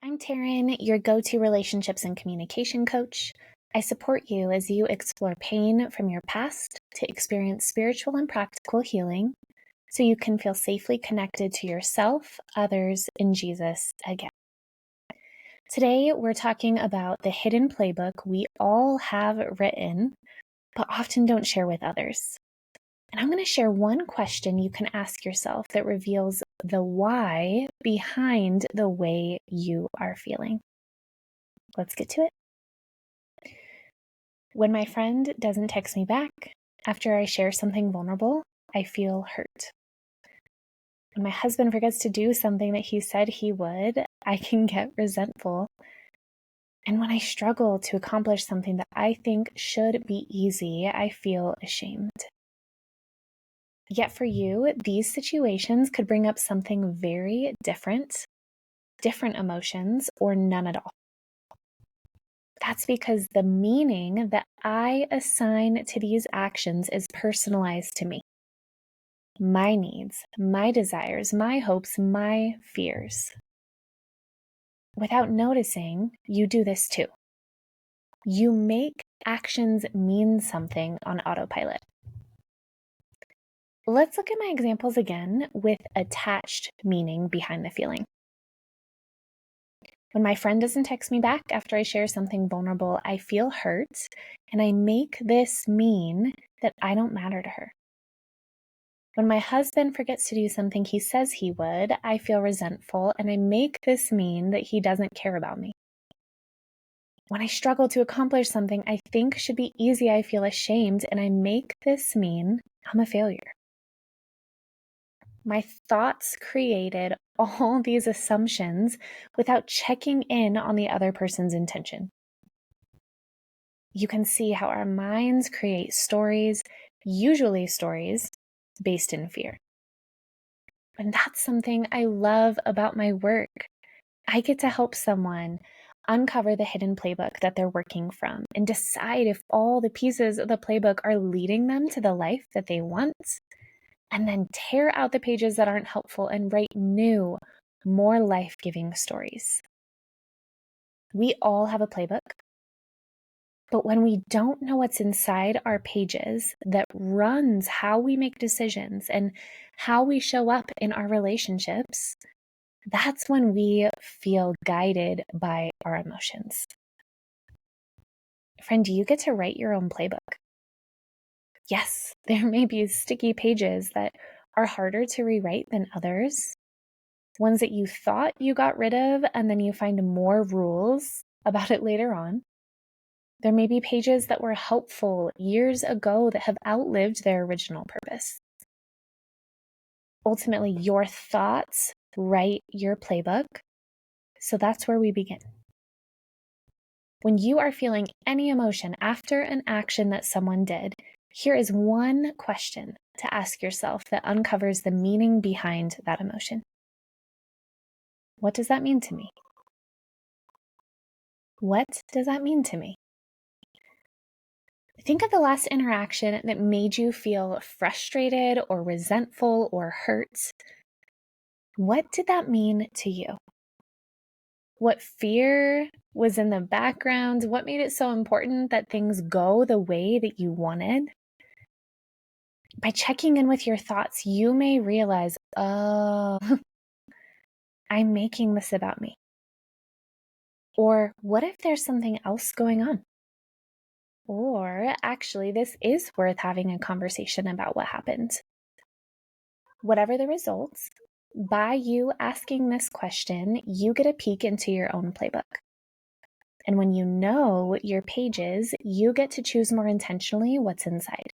I'm Taryn, your go-to relationships and communication coach. I support you as you explore pain from your past to experience spiritual and practical healing so you can feel safely connected to yourself, others, and Jesus again. Today, we're talking about the hidden playbook we all have written, but often don't share with others. And I'm going to share one question you can ask yourself that reveals the why behind the way you are feeling. Let's get to it. When my friend doesn't text me back after I share something vulnerable, I feel hurt. When my husband forgets to do something that he said he would, I can get resentful. And when I struggle to accomplish something that I think should be easy, I feel ashamed. Yet for you, these situations could bring up something very different emotions, or none at all. That's because the meaning that I assign to these actions is personalized to me. My needs, my desires, my hopes, my fears. Without noticing, you do this too. You make actions mean something on autopilot. Let's look at my examples again with attached meaning behind the feeling. When my friend doesn't text me back after I share something vulnerable, I feel hurt, and I make this mean that I don't matter to her. When my husband forgets to do something he says he would, I feel resentful, and I make this mean that he doesn't care about me. When I struggle to accomplish something I think should be easy, I feel ashamed, and I make this mean I'm a failure. My thoughts created all these assumptions without checking in on the other person's intention. You can see how our minds create stories, usually stories based in fear. And that's something I love about my work. I get to help someone uncover the hidden playbook that they're working from and decide if all the pieces of the playbook are leading them to the life that they want, and then tear out the pages that aren't helpful and write new, more life-giving stories. We all have a playbook, but when we don't know what's inside our pages that runs how we make decisions and how we show up in our relationships, that's when we feel guided by our emotions. Friend, do you get to write your own playbook? Yes, there may be sticky pages that are harder to rewrite than others, ones that you thought you got rid of and then you find more rules about it later on. There may be pages that were helpful years ago that have outlived their original purpose. Ultimately, your thoughts write your playbook, so that's where we begin. When you are feeling any emotion after an action that someone did, here is one question to ask yourself that uncovers the meaning behind that emotion. What does that mean to me? What does that mean to me? Think of the last interaction that made you feel frustrated or resentful or hurt. What did that mean to you? What fear was in the background? What made it so important that things go the way that you wanted? By checking in with your thoughts, you may realize, oh, I'm making this about me. Or what if there's something else going on? Or actually, this is worth having a conversation about what happened. Whatever the results, by you asking this question, you get a peek into your own playbook. And when you know your pages, you get to choose more intentionally what's inside.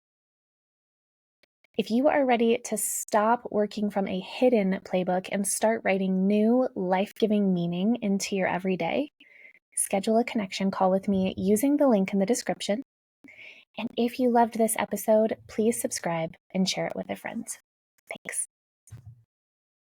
If you are ready to stop working from a hidden playbook and start writing new life-giving meaning into your everyday, schedule a connection call with me using the link in the description. And if you loved this episode, please subscribe and share it with a friend. Thanks.